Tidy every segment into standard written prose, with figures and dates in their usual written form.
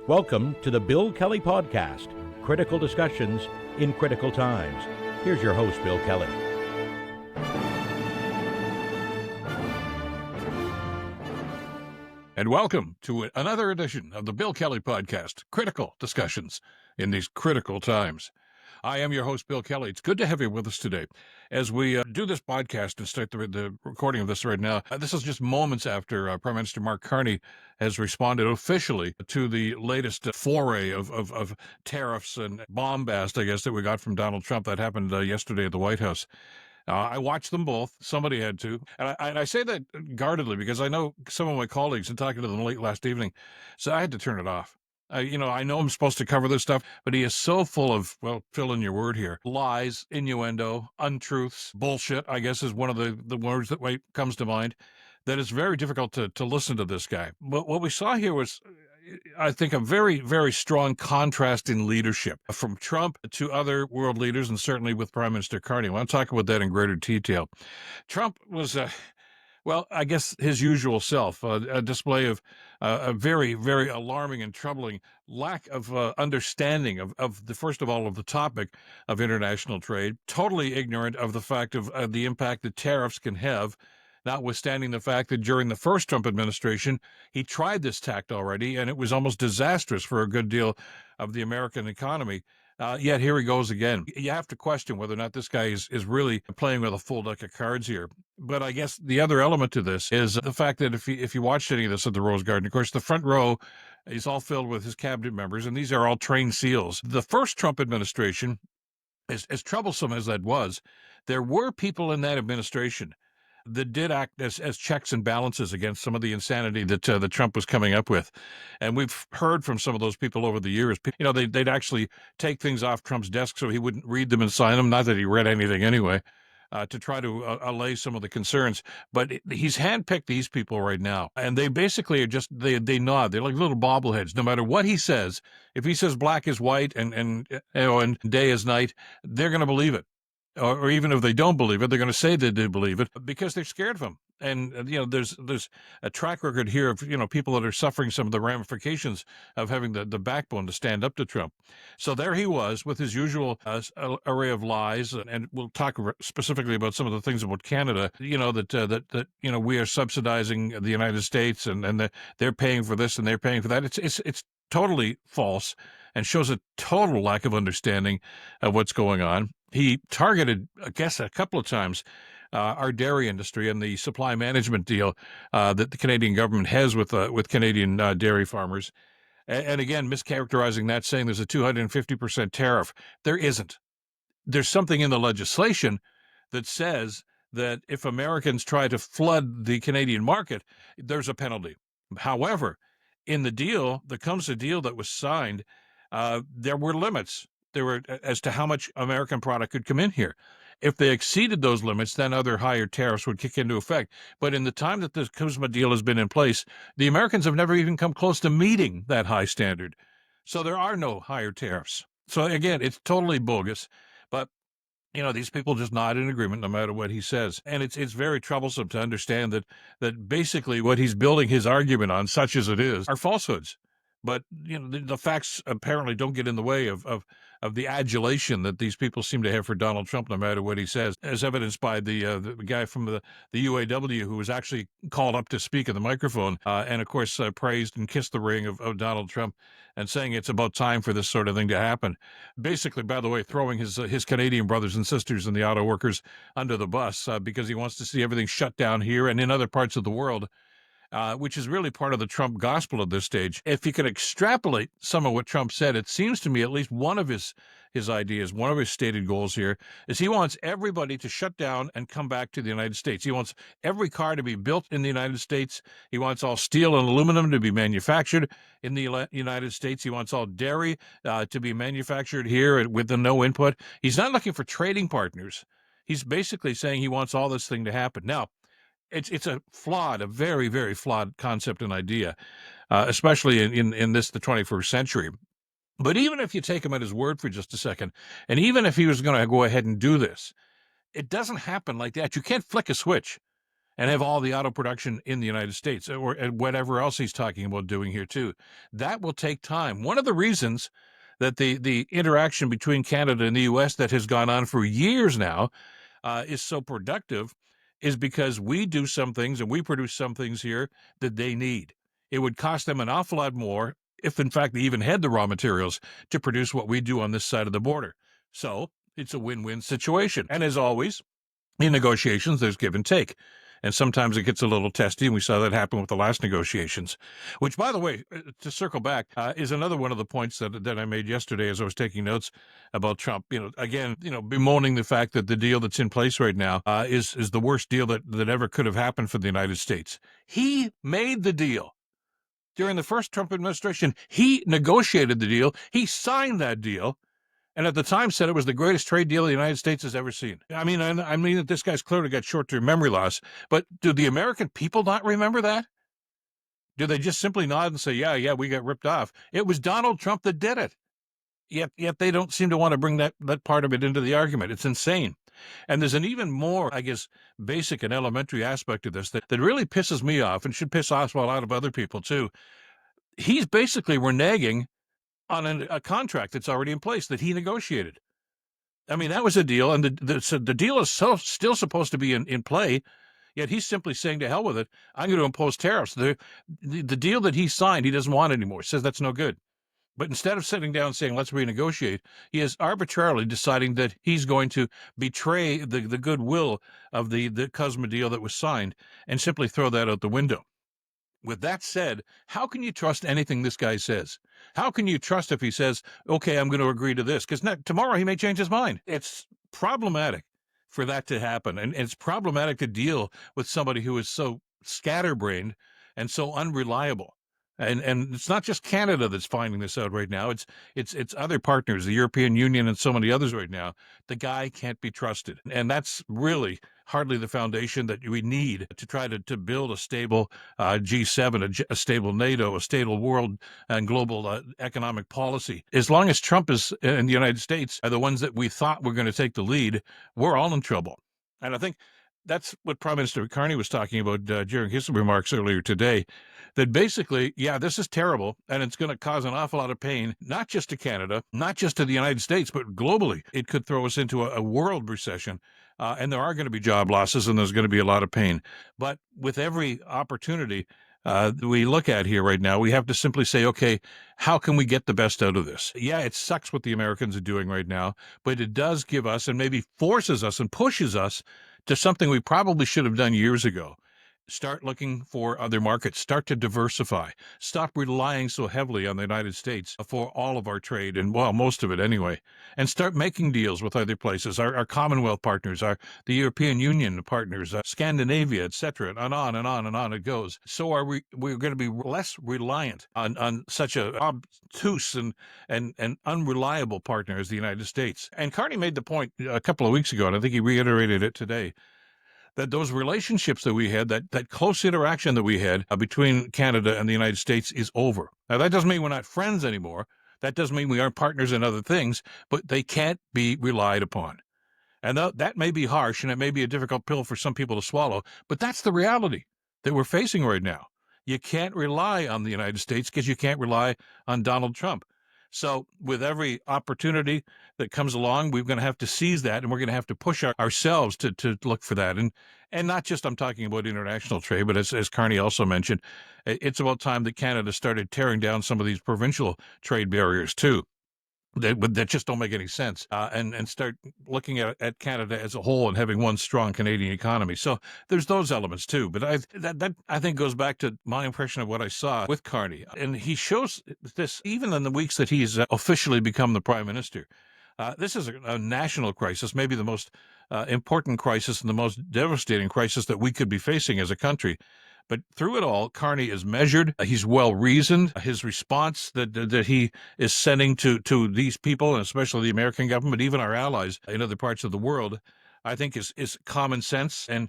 Welcome to the Bill Kelly Podcast, critical discussions in critical times. Here's your host, Bill Kelly. And welcome to another edition of the Bill Kelly Podcast, critical discussions in these critical times. I am your host, Bill Kelly. It's good to have you with us today. As we do this podcast and start the recording of this right now, this is just moments after Prime Minister Mark Carney has responded officially to the latest foray of tariffs and bombast, I guess, that we got from Donald Trump. That happened yesterday at the White House. I watched them both. Somebody had to. And I say that guardedly because I know some of my colleagues, and talking to them late last evening, so I had to turn it off. I know I'm supposed to cover this stuff, but he is so full of, well, fill in your word here, lies, innuendo, untruths, bullshit, I guess is one of the words that comes to mind, that it's very difficult to listen to this guy. But what we saw here was, I think, a very, very strong contrast in leadership from Trump to other world leaders, and certainly with Prime Minister Carney. I want to talk about that in greater detail. Trump was, I guess his usual self, a display of a very, very alarming and troubling lack of understanding of the, first of all, of the topic of international trade, totally ignorant of the fact of the impact that tariffs can have, notwithstanding the fact that during the first Trump administration, he tried this tact already, and it was almost disastrous for a good deal of the American economy. Yet here he goes again. You have to question whether or not this guy is really playing with a full deck of cards here. But I guess the other element to this is the fact that if you watched any of this at the Rose Garden, of course, the front row is all filled with his cabinet members, and these are all trained SEALs. The first Trump administration, as troublesome as that was, there were people in that administration that did act as checks and balances against some of the insanity that Trump was coming up with. And we've heard from some of those people over the years. They'd actually take things off Trump's desk so he wouldn't read them and sign them, not that he read anything anyway, to try to allay some of the concerns. But he's handpicked these people right now, and they basically are just, they nod. They're like little bobbleheads. No matter what he says, if he says black is white and day is night, they're going to believe it. Or even if they don't believe it, they're going to say they do believe it because they're scared of him. And, there's a track record here of, people that are suffering some of the ramifications of having the backbone to stand up to Trump. So there he was with his usual array of lies. And we'll talk specifically about some of the things about Canada, that we are subsidizing the United States and that they're paying for this and they're paying for that. It's totally false and shows a total lack of understanding of what's going on. He targeted, I guess, a couple of times our dairy industry and the supply management deal that the Canadian government has with Canadian dairy farmers. And again, mischaracterizing that, saying there's a 250% tariff. There isn't. There's something in the legislation that says that if Americans try to flood the Canadian market, there's a penalty. However, in the deal, the CUSMA deal that was signed, there were limits. There were as to how much American product could come in here. If they exceeded those limits, then other higher tariffs would kick into effect. But in the time that the CUSMA deal has been in place, the Americans have never even come close to meeting that high standard. So there are no higher tariffs. So again, it's totally bogus. But these people just nod in agreement no matter what he says. And it's very troublesome to understand that basically what he's building his argument on, such as it is, are falsehoods. But the facts apparently don't get in the way of the adulation that these people seem to have for Donald Trump, no matter what he says, as evidenced by the guy from the UAW who was actually called up to speak at the microphone and, of course, praised and kissed the ring of Donald Trump and saying it's about time for this sort of thing to happen. Basically, by the way, throwing his Canadian brothers and sisters and the auto workers under the bus because he wants to see everything shut down here and in other parts of the world. Which is really part of the Trump gospel at this stage. If you could extrapolate some of what Trump said, it seems to me at least one of his ideas, one of his stated goals here, is he wants everybody to shut down and come back to the United States. He wants every car to be built in the United States. He wants all steel and aluminum to be manufactured in the United States. He wants all dairy to be manufactured here with no input. He's not looking for trading partners. He's basically saying he wants all this thing to happen. Now, it's a very, very flawed concept and idea, especially in the 21st century. But even if you take him at his word for just a second, and even if he was going to go ahead and do this, it doesn't happen like that. You can't flick a switch and have all the auto production in the United States, or whatever else he's talking about doing here too. That will take time. One of the reasons that the interaction between Canada and the U.S. that has gone on for years now is so productive is because we do some things and we produce some things here that they need. It would cost them an awful lot more if, in fact, they even had the raw materials to produce what we do on this side of the border. So it's a win-win situation. And as always, in negotiations, there's give and take. And sometimes it gets a little testy, and we saw that happen with the last negotiations, which, by the way, to circle back, is another one of the points that I made yesterday as I was taking notes about Trump. Again, bemoaning the fact that the deal that's in place right now is the worst deal that ever could have happened for the United States. He made the deal. During the first Trump administration, he negotiated the deal. He signed that deal. And at the time said it was the greatest trade deal the United States has ever seen. I mean that this guy's clearly got short-term memory loss, but do the American people not remember that? Do they just simply nod and say, yeah, we got ripped off? It was Donald Trump that did it. Yet they don't seem to want to bring that part of it into the argument. It's insane. And there's an even more, I guess, basic and elementary aspect of this that really pisses me off and should piss off a lot of other people too. He's basically reneging on a contract that's already in place that he negotiated. I mean, that was a deal, and the deal is still supposed to be in play, yet he's simply saying to hell with it, I'm going to impose tariffs. The deal that he signed, he doesn't want anymore. Says that's no good. But instead of sitting down and saying, let's renegotiate, he is arbitrarily deciding that he's going to betray the goodwill of the CUSMA deal that was signed and simply throw that out the window. With that said, how can you trust anything this guy says? How can you trust if he says, okay, I'm going to agree to this? Because tomorrow he may change his mind. It's problematic for that to happen. And it's problematic to deal with somebody who is so scatterbrained and so unreliable. And it's not just Canada that's finding this out right now. It's other partners, the European Union and so many others right now. The guy can't be trusted. And that's really hardly the foundation that we need to try to build a stable G7, a stable NATO, a stable world and global economic policy. As long as Trump is in the United States are the ones that we thought were going to take the lead, we're all in trouble. And I think that's what Prime Minister Carney was talking about during his remarks earlier today, that basically, this is terrible, and it's going to cause an awful lot of pain, not just to Canada, not just to the United States, but globally. It could throw us into a world recession, and there are going to be job losses, and there's going to be a lot of pain. But with every opportunity we look at here right now, we have to simply say, okay, how can we get the best out of this? Yeah, it sucks what the Americans are doing right now, but it does give us and maybe forces us and pushes us to something we probably should have done years ago. Start looking for other markets, start to diversify, stop relying so heavily on the United States for all of our trade, and well, most of it anyway, and start making deals with other places, our Commonwealth partners, the European Union partners, Scandinavia, etc., and on and on and on it goes. So we're going to be less reliant on such a obtuse and unreliable partner as the United States. And Carney made the point a couple of weeks ago, and I think he reiterated it today, that those relationships that we had, that close interaction that we had between Canada and the United States is over. Now, that doesn't mean we're not friends anymore. That doesn't mean we aren't partners in other things, but they can't be relied upon. And that may be harsh, and it may be a difficult pill for some people to swallow, but that's the reality that we're facing right now. You can't rely on the United States because you can't rely on Donald Trump. So with every opportunity that comes along, we're going to have to seize that, and we're going to have to push ourselves to look for that. And not just I'm talking about international trade, but as Carney also mentioned, it's about time that Canada started tearing down some of these provincial trade barriers too. That just don't make any sense, and start looking at Canada as a whole and having one strong Canadian economy. So there's those elements too. But that I think goes back to my impression of what I saw with Carney, and he shows this even in the weeks that he's officially become the Prime Minister. This is a national crisis, maybe the most important crisis and the most devastating crisis that we could be facing as a country. But through it all, Carney is measured. He's well-reasoned. His response that he is sending to these people, and especially the American government, even our allies in other parts of the world, I think is common sense. And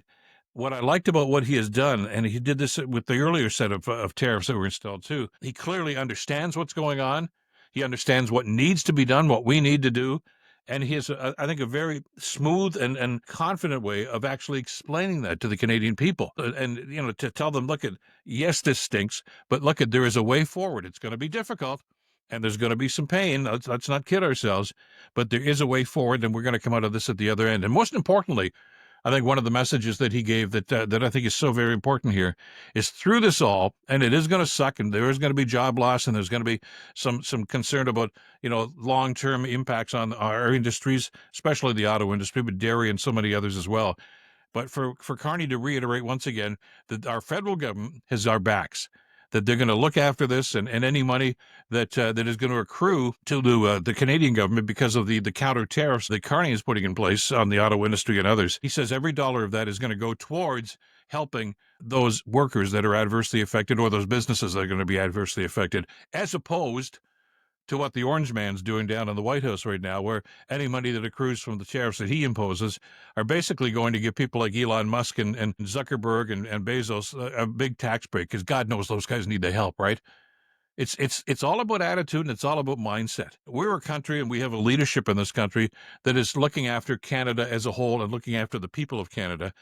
what I liked about what he has done, and he did this with the earlier set of tariffs that were installed too, he clearly understands what's going on. He understands what needs to be done, what we need to do. And he has, I think, a very smooth and confident way of actually explaining that to the Canadian people. And, to tell them, look, yes, this stinks, but look, there is a way forward. It's going to be difficult, and there's going to be some pain. Let's not kid ourselves, but there is a way forward, and we're going to come out of this at the other end. And most importantly, I think one of the messages that he gave that I think is so very important here is through this all, and it is going to suck, and there is going to be job loss, and there's going to be some concern about long-term impacts on our industries, especially the auto industry, but dairy and so many others as well. But for Carney to reiterate once again that our federal government has our backs, that they're going to look after this, and any money that is going to accrue to the Canadian government because of the counter tariffs that Carney is putting in place on the auto industry and others. He says every dollar of that is going to go towards helping those workers that are adversely affected, or those businesses that are going to be adversely affected, as opposed to what the Orange Man's doing down in the White House right now, where any money that accrues from the tariffs that he imposes are basically going to give people like Elon Musk and Zuckerberg and Bezos a big tax break, because God knows those guys need the help, right? It's all about attitude, and it's all about mindset. We're a country, and we have a leadership in this country that is looking after Canada as a whole and looking after the people of Canada.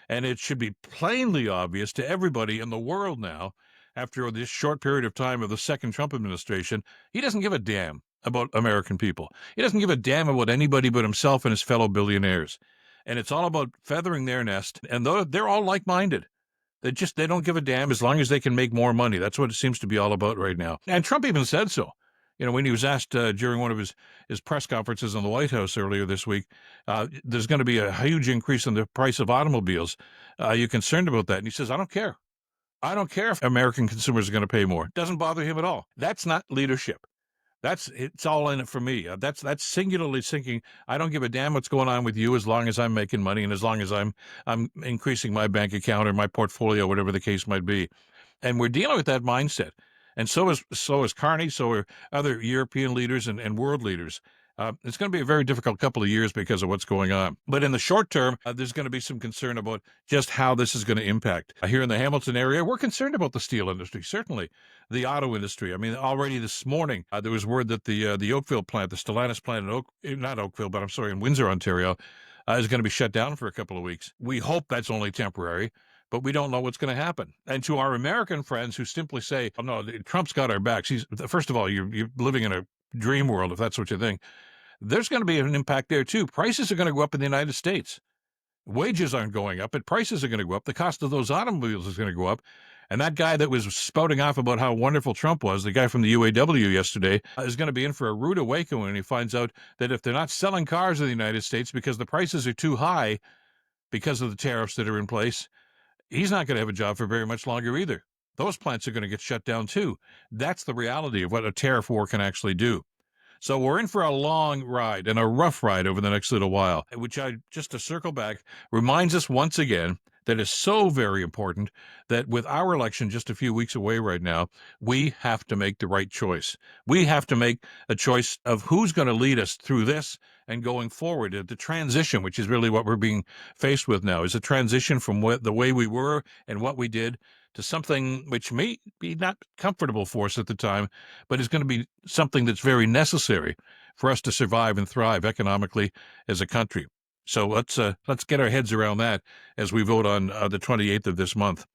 And it should be plainly obvious to everybody in the world now, after this short period of time of the second Trump administration, he doesn't give a damn about American people. He doesn't give a damn about anybody but himself and his fellow billionaires. And it's all about feathering their nest. And they're all like-minded. They don't give a damn as long as they can make more money. That's what it seems to be all about right now. And Trump even said so. When he was asked during one of his press conferences in the White House earlier this week, there's going to be a huge increase in the price of automobiles. Are you concerned about that? And he says, I don't care. I don't care if American consumers are going to pay more. It doesn't bother him at all. That's not leadership. It's all in it for me. That's singularly thinking, I don't give a damn what's going on with you as long as I'm making money and as long as I'm increasing my bank account or my portfolio, whatever the case might be. And we're dealing with that mindset. And so is Carney, so are other European leaders and world leaders. It's going to be a very difficult couple of years because of what's going on. But in the short term, there's going to be some concern about just how this is going to impact. Here in the Hamilton area, we're concerned about the steel industry, certainly the auto industry. I mean, already this morning, there was word that the Oakville plant, the Stellantis plant in Windsor, Ontario, is going to be shut down for a couple of weeks. We hope that's only temporary, but we don't know what's going to happen. And to our American friends who simply say, oh, no, Trump's got our backs. First of all, you're living in a dream world, if that's what you think. There's going to be an impact there, too. Prices are going to go up in the United States. Wages aren't going up, but prices are going to go up. The cost of those automobiles is going to go up. And that guy that was spouting off about how wonderful Trump was, the guy from the UAW yesterday, is going to be in for a rude awakening when he finds out that if they're not selling cars in the United States because the prices are too high because of the tariffs that are in place, he's not going to have a job for very much longer either. Those plants are going to get shut down, too. That's the reality of what a tariff war can actually do. So we're in for a long ride and a rough ride over the next little while, which just to circle back, reminds us once again that is so very important that with our election just a few weeks away right now, we have to make the right choice. We have to make a choice of who's going to lead us through this and going forward. The transition, which is really what we're being faced with now, is a transition from the way we were and what we did to something which may be not comfortable for us at the time, but is going to be something that's very necessary for us to survive and thrive economically as a country. So let's get our heads around that as we vote on the 28th of this month.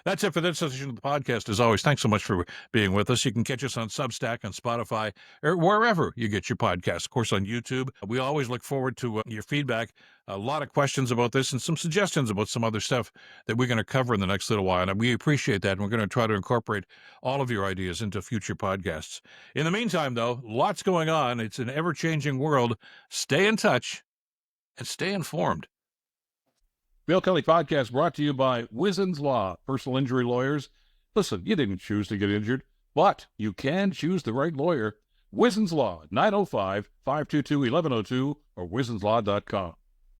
That's it for this session of the podcast. As always, thanks so much for being with us. You can catch us on Substack, on Spotify, or wherever you get your podcasts. Of course, on YouTube. We always look forward to your feedback. A lot of questions about this and some suggestions about some other stuff that we're going to cover in the next little while. And we appreciate that. And we're going to try to incorporate all of your ideas into future podcasts. In the meantime, though, lots going on. It's an ever-changing world. Stay in touch and stay informed. Bill Kelly Podcast brought to you by Wizen's Law, personal injury lawyers. Listen, you didn't choose to get injured, but you can choose the right lawyer. Wizen's Law, 905-522-1102 or wizenslaw.com.